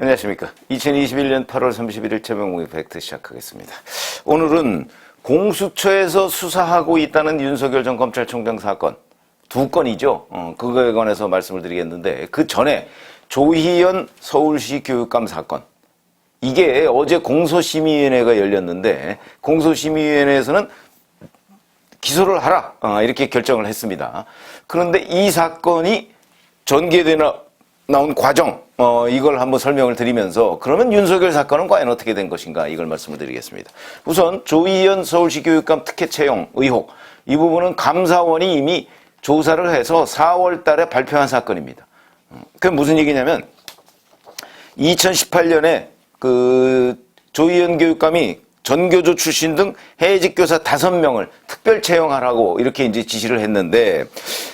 안녕하십니까. 2021년 8월 31일 최병욱의 팩트 시작하겠습니다. 오늘은 공수처에서 수사하고 있다는 윤석열 전 검찰총장 사건 두 건이죠. 그거에 관해서 말씀을 드리겠는데 그 전에 조희연 서울시 교육감 사건, 이게 어제 공소심의위원회가 열렸는데 공소심의위원회에서는 기소를 하라 이렇게 결정을 했습니다. 그런데 이 사건이 전개돼 나온 과정, 이걸 한번 설명을 드리면서 그러면 윤석열 사건은 과연 어떻게 된 것인가 이걸 말씀을 드리겠습니다. 우선 조희연 서울시 교육감 특혜 채용 의혹, 이 부분은 감사원이 이미 조사를 해서 4월 달에 발표한 사건입니다. 그게 무슨 얘기냐면 2018년에 그 조희연 교육감이 전교조 출신 등 해직 교사 5명을 특별 채용하라고 이렇게 이제 지시를 했는데,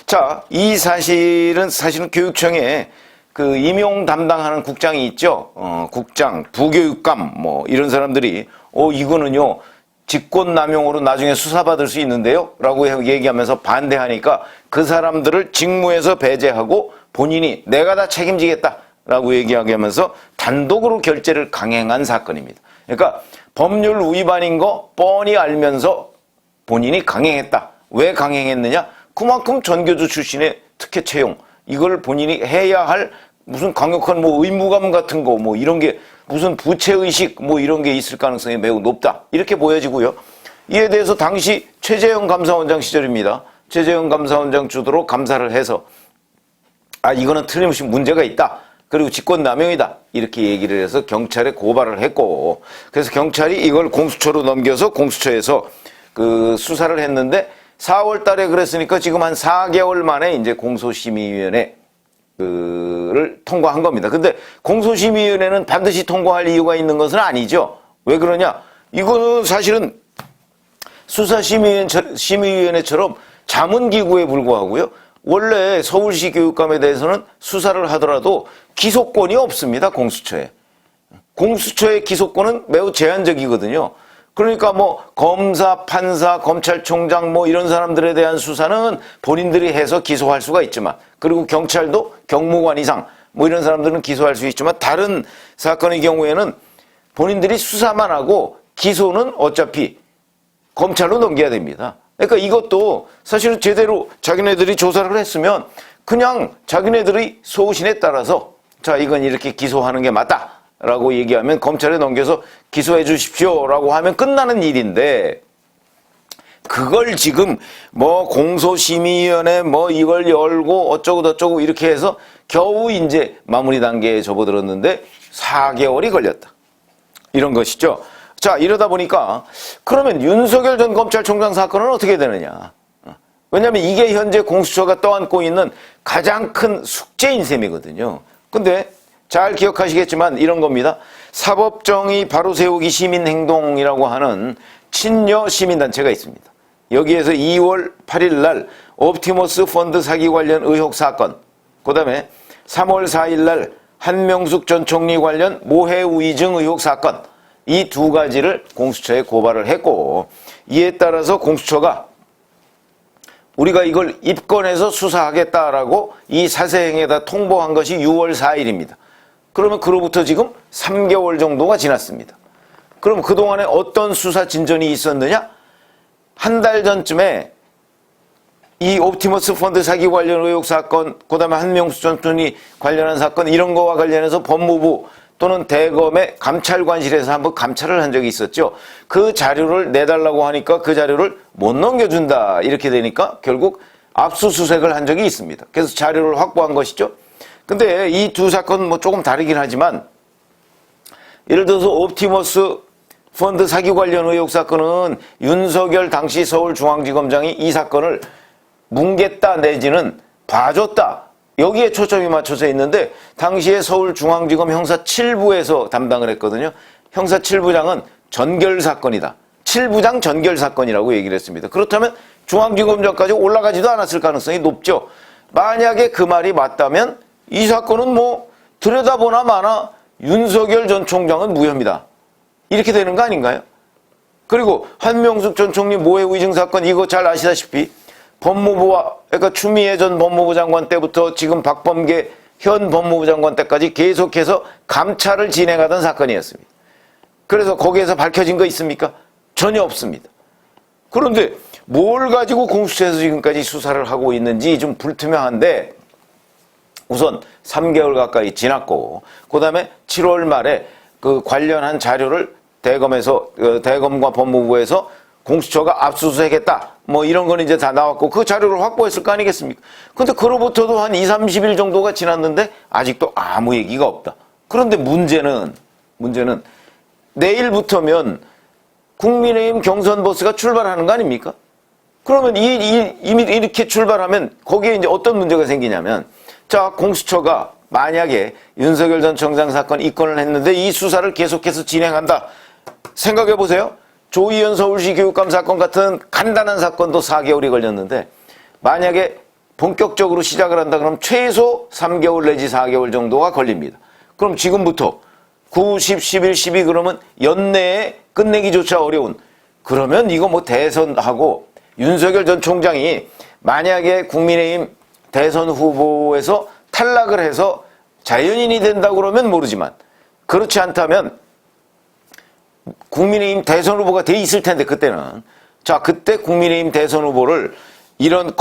자, 이 사실은 교육청에 그 임용 담당하는 국장이 있죠. 국장, 부교육감 뭐 이런 사람들이 이거는요 직권남용으로 나중에 수사받을 수 있는데요 라고 얘기하면서 반대하니까 그 사람들을 직무에서 배제하고 본인이 내가 다 책임지겠다 라고 얘기하게 하면서 단독으로 결재를 강행한 사건입니다. 그러니까 법률 위반인 거 뻔히 알면서 본인이 강행했다. 왜 강행했느냐? 그만큼 전교조 출신의 특혜 채용, 이걸 본인이 해야 할 무슨 강력한 뭐 의무감 같은 거 뭐 이런 게 무슨 부채의식 뭐 이런 게 있을 가능성이 매우 높다. 이렇게 보여지고요. 이에 대해서 당시 최재형 감사원장 시절입니다. 최재형 감사원장 주도로 감사를 해서 이거는 틀림없이 문제가 있다. 그리고 직권남용이다. 이렇게 얘기를 해서 경찰에 고발을 했고, 그래서 경찰이 이걸 공수처로 넘겨서 공수처에서 그 수사를 했는데 4월 달에 그랬으니까 지금 한 4개월 만에 이제 공소심의위원회 를 통과한 겁니다. 근데 공소심의위원회는 반드시 통과할 이유가 있는 것은 아니죠. 왜 그러냐? 이거는 사실은 수사심의위원회처럼 자문기구에 불과하고요. 원래 서울시 교육감에 대해서는 수사를 하더라도 기소권이 없습니다. 공수처에. 공수처의 기소권은 매우 제한적이거든요. 그러니까 뭐 검사, 판사, 검찰총장 뭐 이런 사람들에 대한 수사는 본인들이 해서 기소할 수가 있지만, 그리고 경찰도 경무관 이상 뭐 이런 사람들은 기소할 수 있지만 다른 사건의 경우에는 본인들이 수사만 하고 기소는 어차피 검찰로 넘겨야 됩니다. 그러니까 이것도 사실은 제대로 자기네들이 조사를 했으면 그냥 자기네들의 소신에 따라서 자, 이건 이렇게 기소하는 게 맞다 라고 얘기하면 검찰에 넘겨서 기소해 주십시오 라고 하면 끝나는 일인데, 그걸 지금 뭐 공소심의위원회 뭐 이걸 열고 어쩌고 저쩌고 이렇게 해서 겨우 이제 마무리 단계에 접어들었는데 4개월이 걸렸다. 이런 것이죠. 자, 이러다 보니까 그러면 윤석열 전 검찰총장 사건은 어떻게 되느냐. 왜냐하면 이게 현재 공수처가 떠안고 있는 가장 큰 숙제인 셈이거든요. 근데 잘 기억하시겠지만 이런 겁니다. 사법정의 바로세우기 시민행동이라고 하는 친여 시민단체가 있습니다. 여기에서 2월 8일 날 옵티머스 펀드 사기 관련 의혹 사건, 그 다음에 3월 4일 날 한명숙 전 총리 관련 모해 위증 의혹 사건, 이 두 가지를 공수처에 고발을 했고, 이에 따라서 공수처가 우리가 이걸 입건해서 수사하겠다라고 이 사세행에다 통보한 것이 6월 4일입니다. 그러면 그로부터 지금 3개월 정도가 지났습니다. 그럼 그동안에 어떤 수사 진전이 있었느냐? 한 달 전쯤에 이 옵티머스 펀드 사기 관련 의혹 사건, 그 다음에 한명숙 전 총리 관련한 사건, 이런 거와 관련해서 법무부 또는 대검의 감찰관실에서 한번 감찰을 한 적이 있었죠. 그 자료를 내달라고 하니까 그 자료를 못 넘겨준다 이렇게 되니까 결국 압수수색을 한 적이 있습니다. 그래서 자료를 확보한 것이죠. 근데 이 두 사건은 뭐 조금 다르긴 하지만, 예를 들어서 옵티머스 펀드 사기 관련 의혹 사건은 윤석열 당시 서울중앙지검장이 이 사건을 뭉갰다 내지는 봐줬다, 여기에 초점이 맞춰져 있는데 당시에 서울중앙지검 형사 7부에서 담당을 했거든요. 형사 7부장은 전결사건이다, 7부장 전결사건이라고 얘기를 했습니다. 그렇다면 중앙지검장까지 올라가지도 않았을 가능성이 높죠. 만약에 그 말이 맞다면 이 사건은 뭐 들여다보나 마나 윤석열 전 총장은 무혐의다, 이렇게 되는 거 아닌가요? 그리고 한명숙 전 총리 모해 위증 사건, 이거 잘 아시다시피 법무부와, 그러니까 추미애 전 법무부 장관 때부터 지금 박범계 현 법무부 장관 때까지 계속해서 감찰을 진행하던 사건이었습니다. 그래서 거기에서 밝혀진 거 있습니까? 전혀 없습니다. 그런데 뭘 가지고 공수처에서 지금까지 수사를 하고 있는지 좀 불투명한데, 우선 3개월 가까이 지났고, 그 다음에 7월 말에 그 관련한 자료를 대검과 법무부에서 공수처가 압수수색했다, 뭐 이런 건 이제 다 나왔고 그 자료를 확보했을 거 아니겠습니까? 근데 그로부터도 한 20-30일 정도가 지났는데 아직도 아무 얘기가 없다. 그런데 문제는 내일부터면 국민의힘 경선 버스가 출발하는 거 아닙니까? 그러면 이미 이렇게 출발하면 거기에 이제 어떤 문제가 생기냐면, 자, 공수처가 만약에 윤석열 전 청장 사건 입건을 했는데 이 수사를 계속해서 진행한다. 생각해 보세요. 조희연 서울시 교육감 사건 같은 간단한 사건도 4개월이 걸렸는데, 만약에 본격적으로 시작을 한다 그러면 최소 3개월 내지 4개월 정도가 걸립니다. 그럼 지금부터 9, 10, 11, 12 그러면 연내에 끝내기조차 어려운, 그러면 이거 뭐 대선하고 윤석열 전 총장이 만약에 국민의힘 대선 후보에서 탈락을 해서 자연인이 된다고 그러면 모르지만, 그렇지 않다면 국민의힘 대선 후보가 돼 있을 텐데, 그때는. 자, 그때 국민의힘 대선 후보를 이런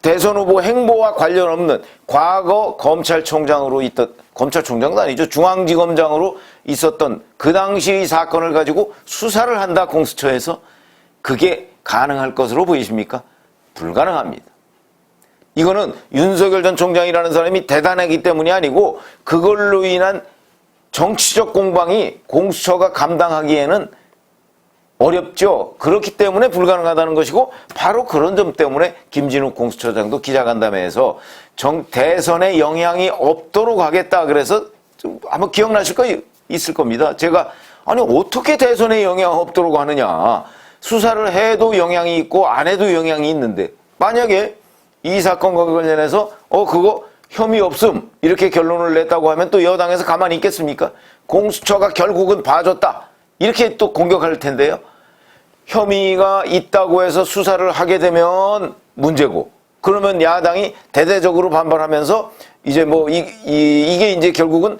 대선 후보 행보와 관련 없는 과거 검찰총장으로 있던, 검찰총장도 아니죠, 중앙지검장으로 있었던 그 당시 사건을 가지고 수사를 한다, 공수처에서. 그게 가능할 것으로 보이십니까? 불가능합니다. 이거는 윤석열 전 총장이라는 사람이 대단하기 때문이 아니고, 그걸로 인한 정치적 공방이 공수처가 감당하기에는 어렵죠. 그렇기 때문에 불가능하다는 것이고, 바로 그런 점 때문에 김진욱 공수처장도 기자간담회에서 대선에 영향이 없도록 하겠다 그래서, 좀 아마 기억나실 거 있을 겁니다. 제가 아니 어떻게 대선에 영향 없도록 하느냐, 수사를 해도 영향이 있고 안 해도 영향이 있는데, 만약에 이 사건과 관련해서 그거 혐의 없음 이렇게 결론을 냈다고 하면 또 여당에서 가만히 있겠습니까? 공수처가 결국은 봐줬다 이렇게 또 공격할 텐데요. 혐의가 있다고 해서 수사를 하게 되면 문제고, 그러면 야당이 대대적으로 반발하면서 이제 뭐 이게 이제 결국은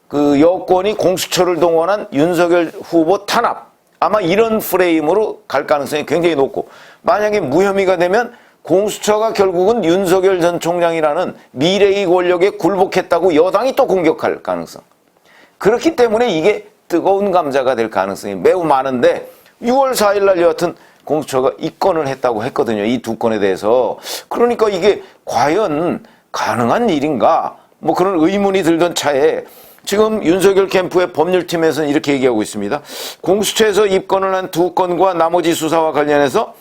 그 여권이 공수처를 동원한 윤석열 후보 탄압, 아마 이런 프레임으로 갈 가능성이 굉장히 높고, 만약에 무혐의가 되면 공수처가 결국은 윤석열 전 총장이라는 미래의 권력에 굴복했다고 여당이 또 공격할 가능성. 그렇기 때문에 이게 뜨거운 감자가 될 가능성이 매우 많은데, 6월 4일 날 여하튼 공수처가 입건을 했다고 했거든요, 이 두 건에 대해서. 그러니까 이게 과연 가능한 일인가, 뭐 그런 의문이 들던 차에 지금 윤석열 캠프의 법률팀에서는 이렇게 얘기하고 있습니다. 공수처에서 입건을 한 두 건과 나머지 수사와 관련해서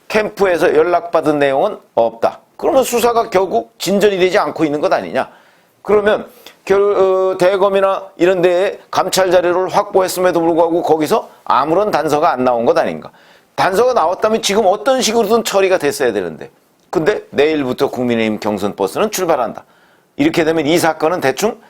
캠프에서 연락받은 내용은 없다. 그러면 수사가 결국 진전이 되지 않고 있는 것 아니냐. 그러면 대검이나 이런 데에 감찰 자료를 확보했음에도 불구하고 거기서 아무런 단서가 안 나온 것 아닌가. 단서가 나왔다면 지금 어떤 식으로든 처리가 됐어야 되는데, 근데 내일부터 국민의힘 경선 버스는 출발한다. 이렇게 되면 이 사건은 대충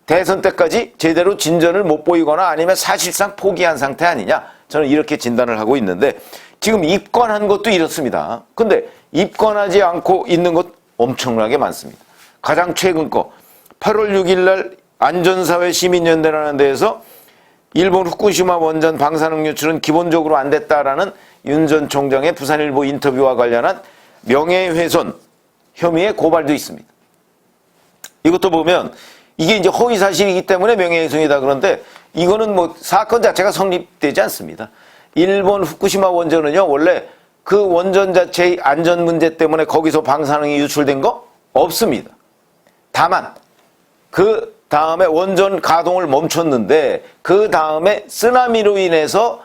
대선 때까지 제대로 진전을 못 보이거나 아니면 사실상 포기한 상태 아니냐, 저는 이렇게 진단을 하고 있는데, 지금 입건한 것도 이렇습니다. 근데 입건하지 않고 있는 것 엄청나게 많습니다. 가장 최근 거 8월 6일 날 안전사회 시민연대라는 데에서 일본 후쿠시마 원전 방사능 유출은 기본적으로 안 됐다라는 윤 전 총장의 부산일보 인터뷰와 관련한 명예훼손 혐의의 고발도 있습니다. 이것도 보면 이게 이제 허위사실이기 때문에 명예훼손이다 그런데, 이거는 뭐 사건 자체가 성립되지 않습니다. 일본 후쿠시마 원전은요, 원래 그 원전 자체의 안전 문제 때문에 거기서 방사능이 유출된 거 없습니다. 다만 그 다음에 원전 가동을 멈췄는데, 그 다음에 쓰나미로 인해서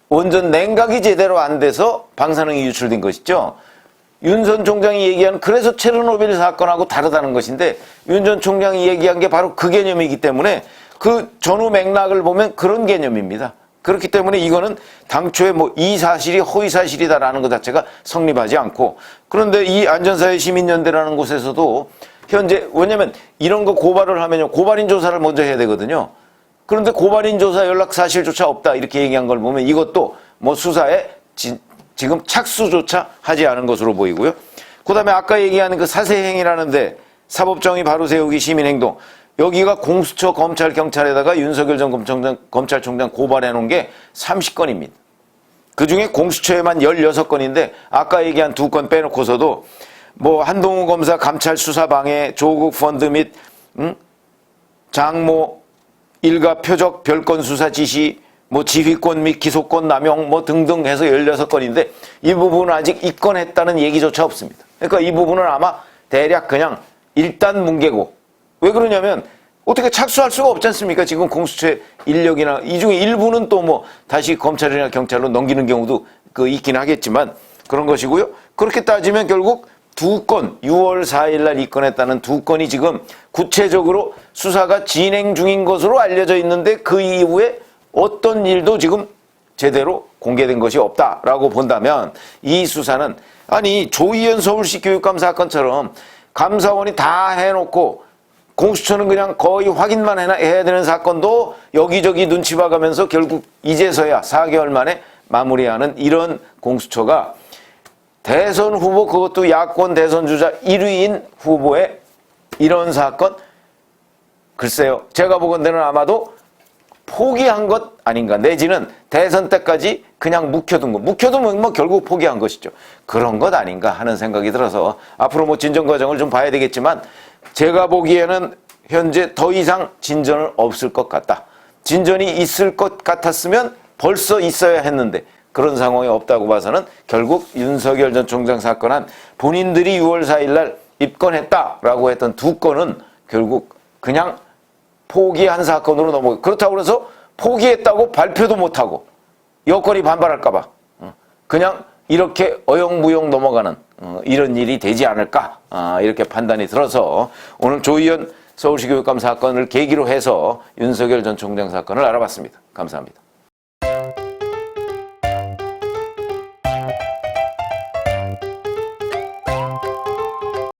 원전 냉각이 제대로 안 돼서 방사능이 유출된 것이죠. 윤 전 총장이 얘기한, 그래서 체르노빌 사건하고 다르다는 것인데, 윤 전 총장이 얘기한 게 바로 그 개념이기 때문에 그 전후 맥락을 보면 그런 개념입니다. 그렇기 때문에 이거는 당초에 뭐 이 사실이 허위 사실이다라는 것 자체가 성립하지 않고, 그런데 이 안전사회 시민연대라는 곳에서도 현재, 왜냐면 이런 거 고발을 하면요, 고발인 조사를 먼저 해야 되거든요. 그런데 고발인 조사 연락 사실조차 없다 이렇게 얘기한 걸 보면 이것도 뭐 수사에 지금 착수조차 하지 않은 것으로 보이고요. 그 다음에 아까 얘기하는 그 사세행위라는데 사법정의 바로 세우기 시민행동. 여기가 공수처, 검찰, 경찰에다가 윤석열 전 검찰총장 고발해 놓은 게 30건입니다. 그중에 공수처에만 16건인데 아까 얘기한 2건 빼놓고서도 뭐 한동훈 검사 감찰 수사 방해, 조국 펀드 및 장모 일가 표적 별건 수사 지시, 뭐 지휘권 및 기소권 남용 뭐 등등 해서 16건인데 이 부분은 아직 입건했다는 얘기조차 없습니다. 그러니까 이 부분은 아마 대략 그냥 일단 뭉개고, 왜 그러냐면 어떻게 착수할 수가 없지 않습니까? 지금 공수처의 인력이나 이 중에 일부는 또 뭐 다시 검찰이나 경찰로 넘기는 경우도 있긴 하겠지만 그런 것이고요. 그렇게 따지면 결국 2건, 6월 4일 날 입건했다는 2건이 지금 구체적으로 수사가 진행 중인 것으로 알려져 있는데 그 이후에 어떤 일도 지금 제대로 공개된 것이 없다라고 본다면 이 수사는, 아니 조희연 서울시 교육감 사건처럼 감사원이 다 해놓고 공수처는 그냥 거의 확인만 해야 되는 사건도 여기저기 눈치 봐가면서 결국 이제서야 4개월 만에 마무리하는 이런 공수처가 대선 후보, 그것도 야권 대선 주자 1위인 후보의 이런 사건, 글쎄요, 제가 보건대는 아마도 포기한 것 아닌가, 내지는 대선 때까지 그냥 묵혀둔 것, 묵혀두면 뭐 결국 포기한 것이죠. 그런 것 아닌가 하는 생각이 들어서 앞으로 뭐 진전 과정을 좀 봐야 되겠지만 제가 보기에는 현재 더 이상 진전은 없을 것 같다. 진전이 있을 것 같았으면 벌써 있어야 했는데 그런 상황이 없다고 봐서는 결국 윤석열 전 총장 사건 한 본인들이 6월 4일 날 입건했다라고 했던 2건은 결국 그냥 포기한 사건으로 넘어가고, 그렇다고 해서 포기했다고 발표도 못하고 여권이 반발할까 봐 그냥 이렇게 어영부영 넘어가는 이런 일이 되지 않을까, 이렇게 판단이 들어서 오늘 조희연 서울시 교육감 사건을 계기로 해서 윤석열 전 총장 사건을 알아봤습니다. 감사합니다.